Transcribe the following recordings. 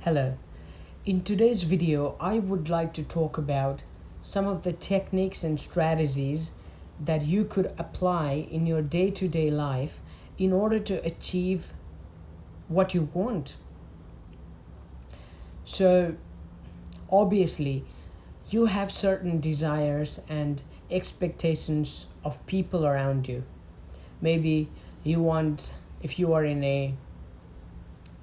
Hello. In today's video, I would like to talk about some of the techniques and strategies that you could apply in your day-to-day life in order to achieve what you want. So, obviously, you have certain desires and expectations of people around you. Maybe you want, if you are in a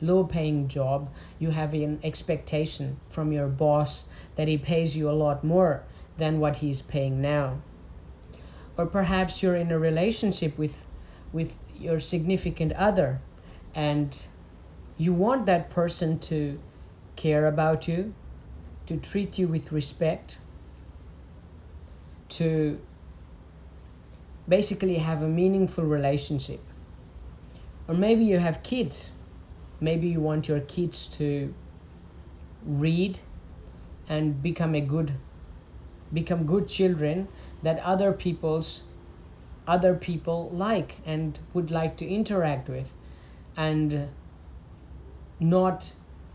low paying job, you have an expectation from your boss that he pays you a lot more than what he's paying now. Or perhaps you're in a relationship with your significant other and you want that person to care about you, to treat you with respect, to basically have a meaningful relationship. Or maybe you have kids. Maybe you want your kids to read and become good children that other people like and would like to interact with, and not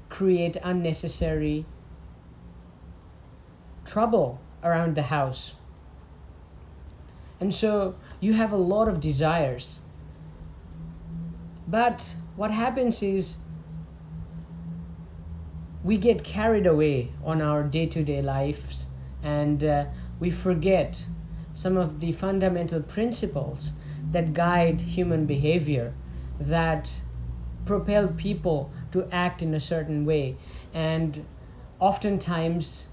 create unnecessary trouble around the house. And so you have a lot of desires. But what happens is we get carried away on our day-to-day lives and we forget some of the fundamental principles that guide human behavior, that propel people to act in a certain way. And oftentimes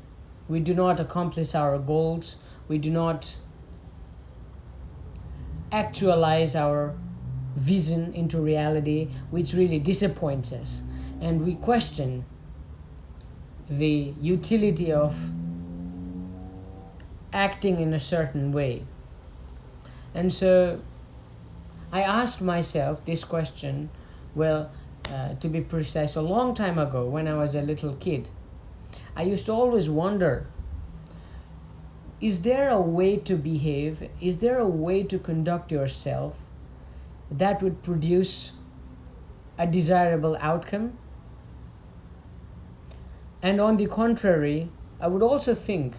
we do not accomplish our goals, we do not actualize our vision into reality, which really disappoints us, and we question the utility of acting in a certain way. And so I asked myself this question, to be precise, a long time ago when I was a little kid. I used to always wonder, is there a way to behave, is there a way to conduct yourself that would produce a desirable outcome? And on the contrary, I would also think,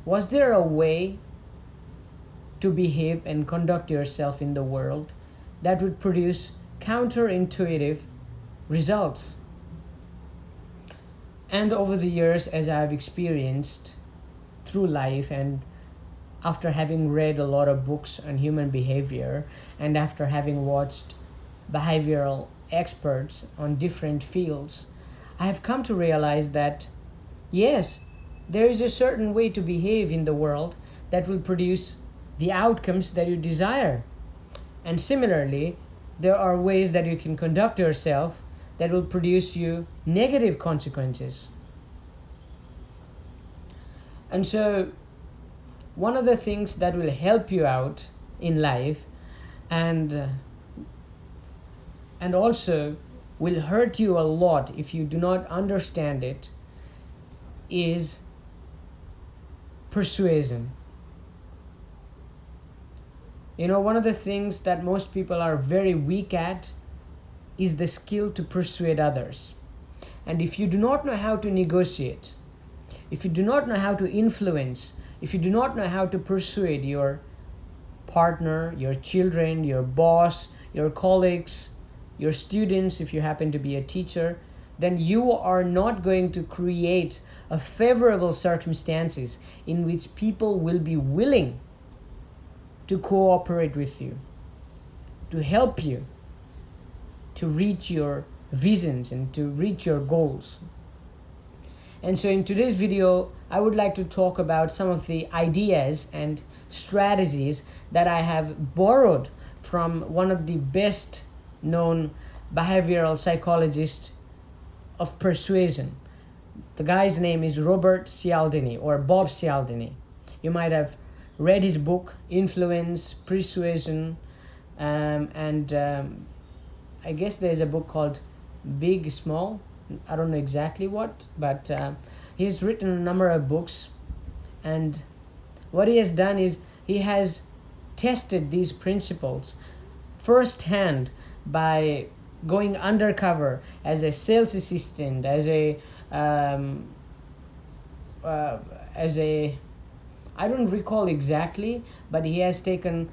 was there a way to behave and conduct yourself in the world that would produce counterintuitive results? And over the years, as I've experienced through life, and after having read a lot of books on human behavior, and after having watched behavioral experts on different fields, I have come to realize that, yes, there is a certain way to behave in the world that will produce the outcomes that you desire. And similarly, there are ways that you can conduct yourself that will produce you negative consequences. And so, one of the things that will help you out in life and also will hurt you a lot if you do not understand it is persuasion. One of the things that most people are very weak at is the skill to persuade others. And if you do not know how to negotiate, if you do not know how to influence, if you do not know how to persuade your partner, your children, your boss, your colleagues, your students, if you happen to be a teacher, then you are not going to create a favorable circumstances in which people will be willing to cooperate with you, to help you to reach your visions and to reach your goals. And so in today's video, I would like to talk about some of the ideas and strategies that I have borrowed from one of the best known behavioral psychologists of persuasion. The guy's name is Robert Cialdini, or Bob Cialdini. You might have read his book, Influence, Persuasion, and I guess there's a book called Big, Small. I don't know exactly what, but he's written a number of books, and what he has done is he has tested these principles firsthand by going undercover as a sales assistant, as a I don't recall exactly, but he has taken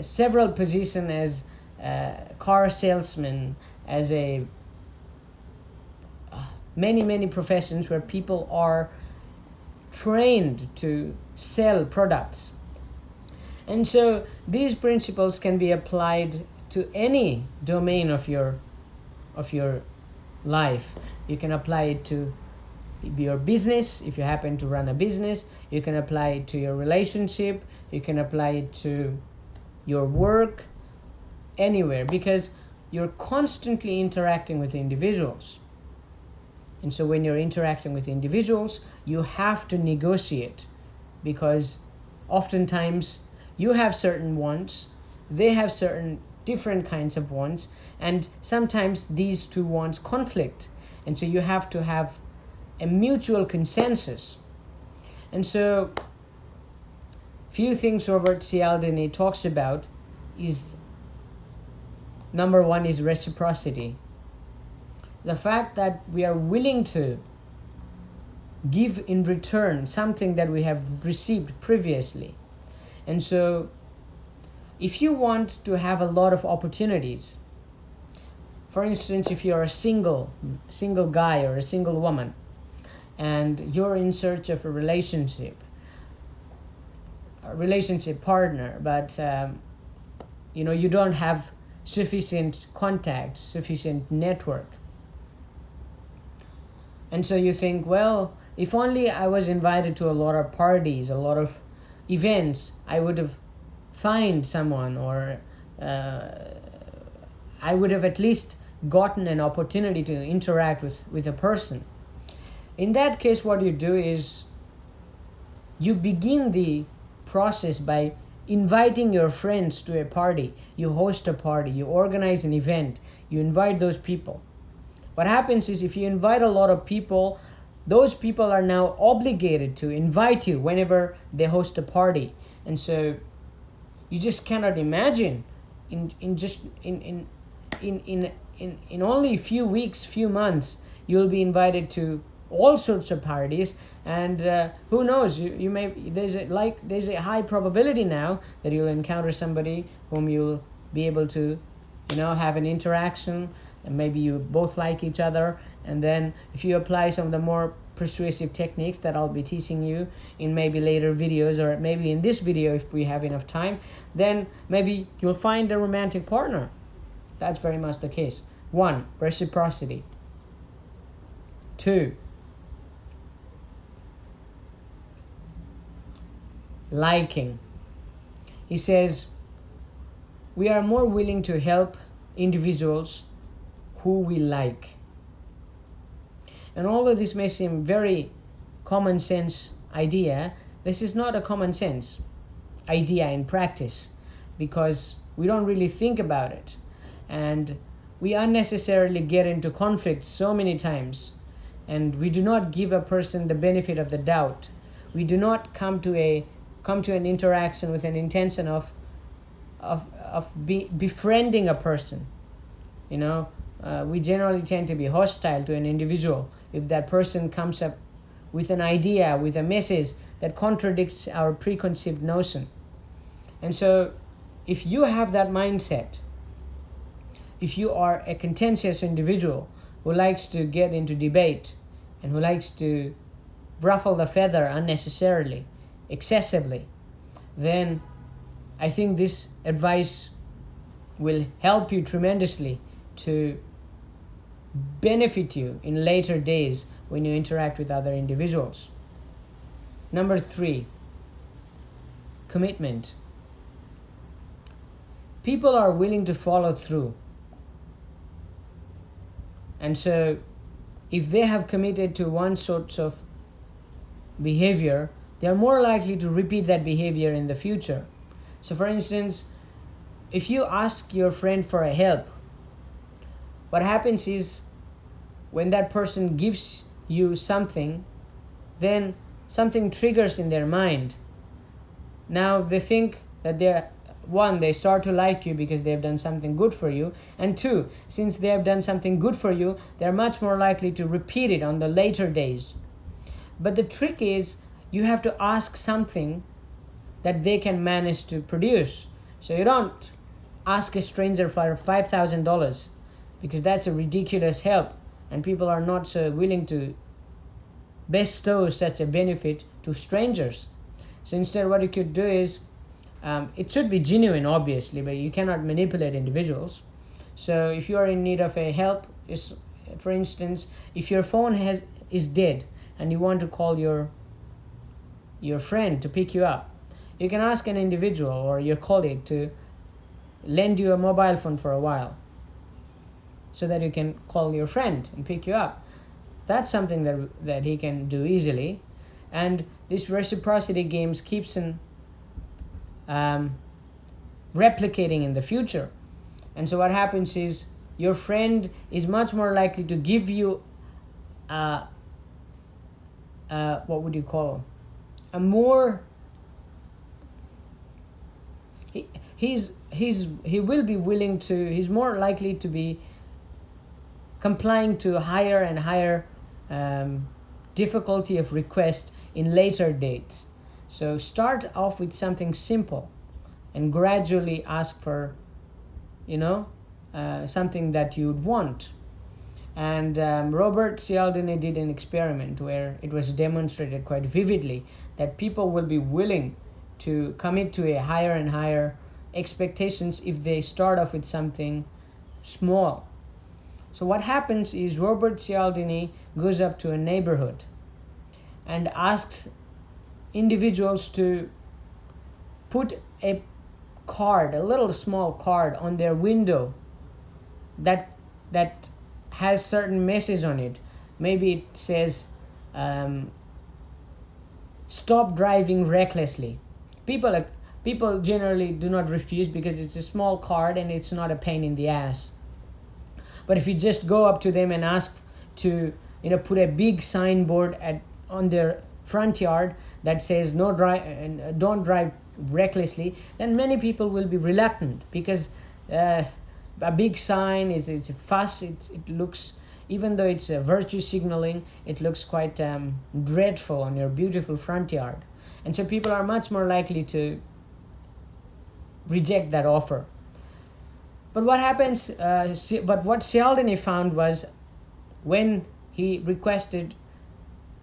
several positions as car salesman, as a many professions where people are trained to sell products. And so these principles can be applied to any domain of your life. You can apply it to your business, if you happen to run a business. You can apply it to your relationship. You can apply it to your work, anywhere, because you're constantly interacting with individuals. And so when you're interacting with individuals, you have to negotiate, because oftentimes you have certain wants, they have certain different kinds of wants, and sometimes these two wants conflict. And so you have to have a mutual consensus. And so few things Robert Cialdini talks about is, number one is reciprocity. The fact that we are willing to give in return something that we have received previously. And so if you want to have a lot of opportunities, for instance, if you're a single guy or a single woman, and you're in search of a relationship partner, but you don't have sufficient contact, sufficient network. And so you think, well, if only I was invited to a lot of parties, a lot of events, I would have found someone, or I would have at least gotten an opportunity to interact with a person. In that case, what you do is you begin the process by inviting your friends to a party. You host a party, you organize an event, you invite those people. What happens is, if you invite a lot of people, those people are now obligated to invite you whenever they host a party. And so you just cannot imagine in only a few weeks, few months, you'll be invited to all sorts of parties, and who knows, you may there's a high probability now that you'll encounter somebody whom you'll be able to have an interaction, and maybe you both like each other. And then if you apply some of the more persuasive techniques that I'll be teaching you in maybe later videos, or maybe in this video if we have enough time, then maybe you'll find a romantic partner. That's very much the case. 1, reciprocity. 2, liking. He says, we are more willing to help individuals who we like. And although this may seem very common sense idea, this is not a common sense idea in practice, because we don't really think about it, and we unnecessarily get into conflict so many times, and we do not give a person the benefit of the doubt. We do not come to an interaction with an intention of befriending a person. We generally tend to be hostile to an individual if that person comes up with an idea, with a message that contradicts our preconceived notion. And so if you have that mindset, if you are a contentious individual who likes to get into debate and who likes to ruffle the feather unnecessarily, excessively, then I think this advice will help you tremendously to benefit you in later days when you interact with other individuals. Number 3, commitment. People are willing to follow through. And so if they have committed to one sort of behavior, they are more likely to repeat that behavior in the future. So for instance, if you ask your friend for a help, what happens is, when that person gives you something, then something triggers in their mind. Now they think that one, they start to like you because they have done something good for you, and two, since they have done something good for you, they're much more likely to repeat it on the later days. But the trick is you have to ask something that they can manage to produce. So you don't ask a stranger for $5,000 because that's a ridiculous help, and people are not so willing to bestow such a benefit to strangers. So instead, what you could do is, it should be genuine, obviously, but you cannot manipulate individuals. So if you are in need of a help, for instance, if your phone is dead and you want to call your friend to pick you up, you can ask an individual or your colleague to lend you a mobile phone for a while so that you can call your friend and pick you up. That's something that he can do easily. And this reciprocity games keeps on replicating in the future. And so what happens is your friend is much more likely to give you what would you call a more he's more likely to be complying to higher and higher difficulty of request in later dates. So start off with something simple and gradually ask for something that you'd want. And Robert Cialdini did an experiment where it was demonstrated quite vividly that people will be willing to commit to a higher and higher expectations if they start off with something small. So what happens is Robert Cialdini goes up to a neighborhood and asks individuals to put a little small card on their window that has certain message on it. Maybe it says, stop driving recklessly. People generally do not refuse because it's a small card and it's not a pain in the ass. But if you just go up to them and ask to put a big signboard on their front yard that says don't drive recklessly, then many people will be reluctant because a big sign is a fuss. It looks, even though it's a virtue signaling, it looks quite dreadful on your beautiful front yard. And so people are much more likely to reject that offer. But what happens, but what Cialdini found was when he requested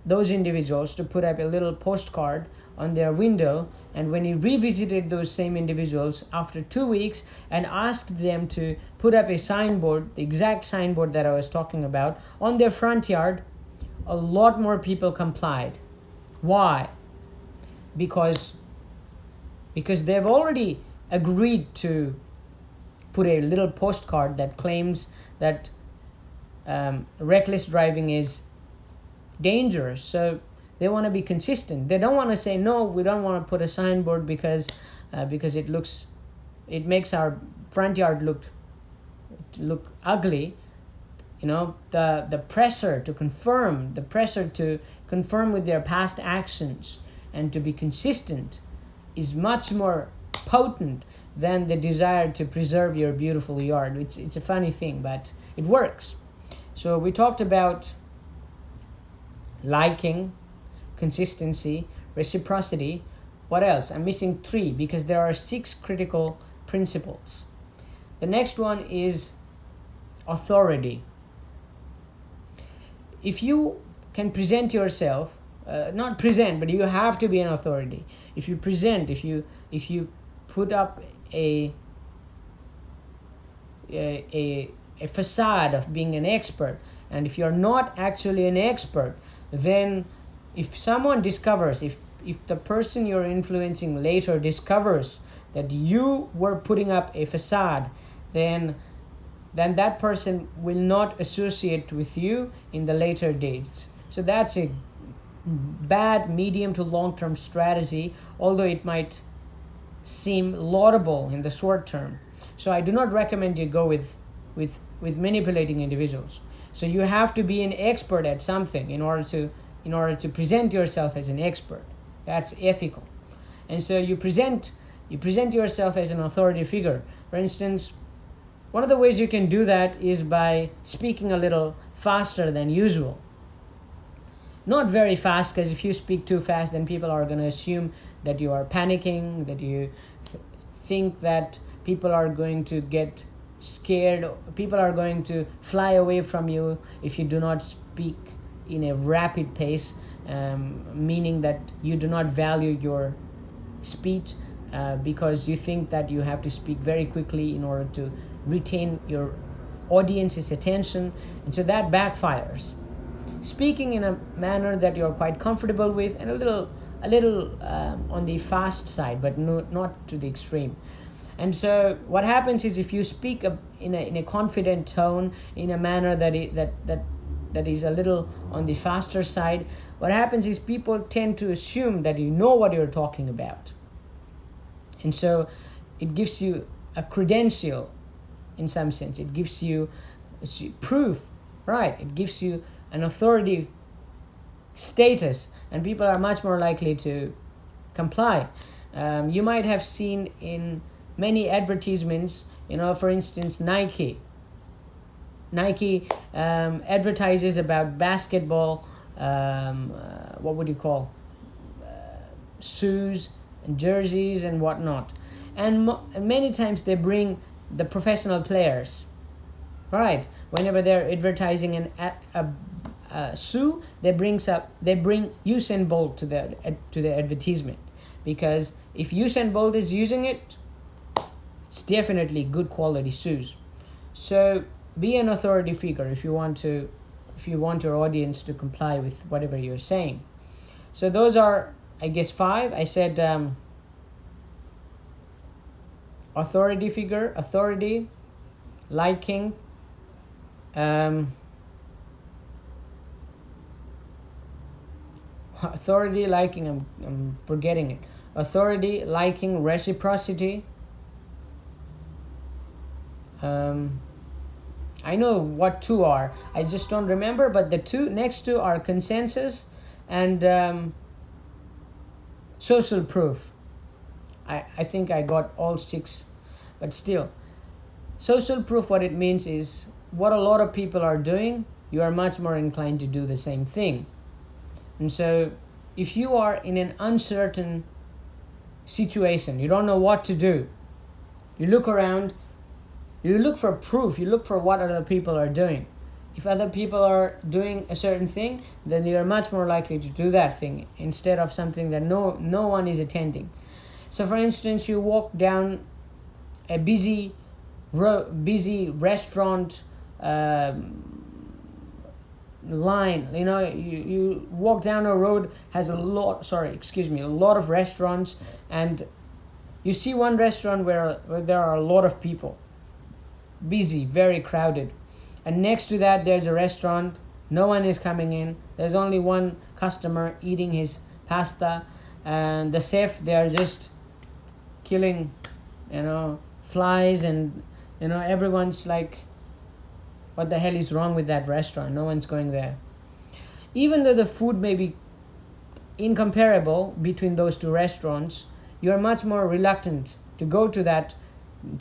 those individuals to put up a little postcard on their window, and when he revisited those same individuals after 2 weeks and asked them to put up a signboard, the exact signboard that I was talking about, on their front yard, a lot more people complied. Why? Because they've already agreed to put a little postcard that claims that reckless driving is dangerous. So they want to be consistent. They don't want to say, no, we don't want to put a signboard because it makes our front yard look ugly. The pressure to conform with their past actions and to be consistent is much more potent than the desire to preserve your beautiful yard. It's a funny thing, but it works. So we talked about liking, consistency, reciprocity. What else? I'm missing 3 because there are 6 critical principles. The next one is authority. If you can present yourself, not present, but you have to be an authority. If you present, if you put up a facade of being an expert, and if you're not actually an expert, then if someone discovers, if the person you're influencing later discovers that you were putting up a facade, then that person will not associate with you in the later dates. So that's a bad medium to long-term strategy, although it might seem laudable in the short term. So I do not recommend you go with manipulating individuals. So you have to be an expert at something in order to present yourself as an expert. That's ethical. And so you present You present yourself as an authority figure. For instance, one of the ways you can do that is by speaking a little faster than usual. Not very fast, because if you speak too fast, then people are going to assume that you are panicking, that you think that people are going to get scared, people are going to fly away from you if you do not speak in a rapid pace, meaning that you do not value your speech because you think that you have to speak very quickly in order to retain your audience's attention, and so that backfires. Speaking in a manner that you're quite comfortable with, and a little on the fast side, but not to the extreme. And so what happens is, if you speak in a confident tone, in a manner that is a little on the faster side, what happens is people tend to assume that you know what you're talking about. And so it gives you a credential in some sense. It gives you proof, right? It gives you an authority status, and people are much more likely to comply. You might have seen in many advertisements, for instance, Nike advertises about basketball, shoes and jerseys and whatnot, and many times they bring the professional players, right? Whenever they're advertising a shoe, they bring Usain Bolt to the advertisement, because if Usain Bolt is using it, it's definitely good quality shoes. So be an authority figure if you want your audience to comply with whatever you're saying. So those are, I guess, 5. I said authority figure, authority, liking, authority, liking, I'm forgetting it. Authority, liking, reciprocity. I know what 2 are. I just don't remember, but the next two are consensus and social proof. I think I got all 6, but still. Social proof, what it means is, what a lot of people are doing, you are much more inclined to do the same thing. And so if you are in an uncertain situation, you don't know what to do, you look around, you look for proof, you look for what other people are doing. If other people are doing a certain thing, then you are much more likely to do that thing instead of something that no one is attending. So for instance, you walk down a busy restaurant line, you walk down a road, has a lot of restaurants, and you see one restaurant where there are a lot of people, busy, very crowded, and next to that there's a restaurant, no one is coming in, there's only one customer eating his pasta, and the chef, they are just killing flies, and everyone's like, what the hell is wrong with that restaurant? No one's going there. Even though the food may be incomparable between those two restaurants, you are much more reluctant to go to that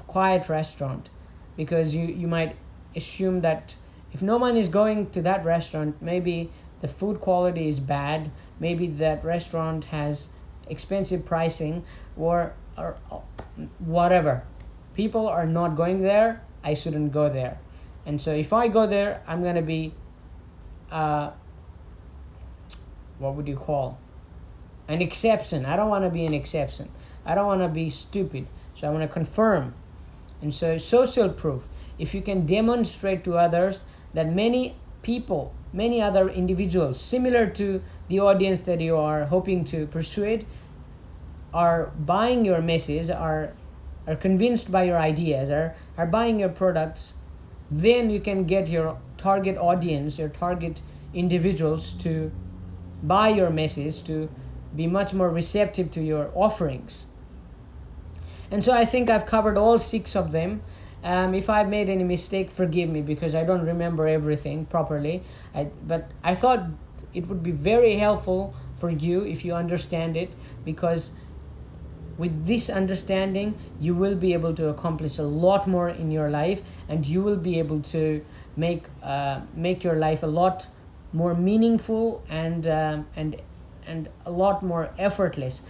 quiet restaurant, because you might assume that if no one is going to that restaurant, maybe the food quality is bad, maybe that restaurant has expensive pricing, or whatever. People are not going there, I shouldn't go there. And so if I go there, I'm going to be, an exception. I don't want to be an exception. I don't want to be stupid. So I want to confirm. And so social proof. If you can demonstrate to others that many people, many other individuals similar to the audience that you are hoping to persuade are buying your message, are convinced by your ideas, are buying your products, then you can get your target audience, your target individuals to buy your message, to be much more receptive to your offerings. And so I think I've covered all 6 of them. If I've made any mistake, forgive me, because I don't remember everything properly. But I thought it would be very helpful for you if you understand it, because with this understanding, you will be able to accomplish a lot more in your life, and you will be able to make your life a lot more meaningful and a lot more effortless,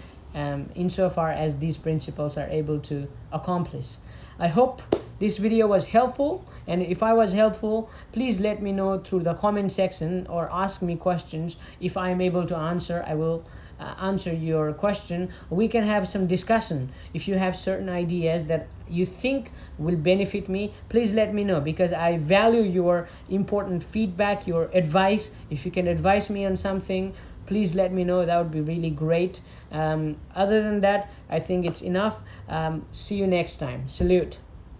insofar as these principles are able to accomplish. I hope this video was helpful, and if I was helpful, please let me know through the comment section or ask me questions. If I am able to answer, I will answer your question. We can have some discussion. If you have certain ideas that you think will benefit me, please let me know, because I value your important feedback, your advice. If you can advise me on something, please let me know. That would be really great. Other than that, I think it's enough. See you next time. Salute.